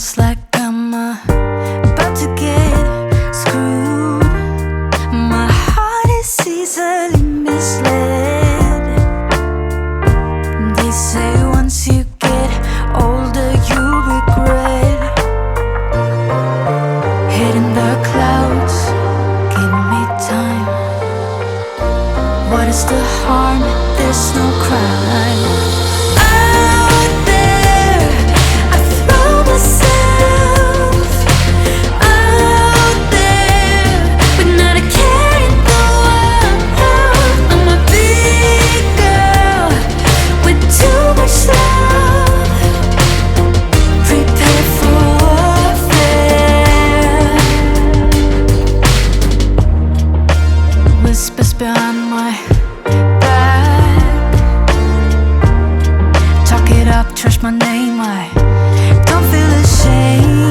Feels like I'm about to get screwed. My heart is easily misled. They say once you get older you regret. Head in the clouds, give me time. What is the harm? There's no crime. Out there, I throw myself out there, but not a care in the world. I'm a big girl with too much love. Prepare for warfare. Whispers behind my back, talk it up, trash my name. I don't feel ashamed.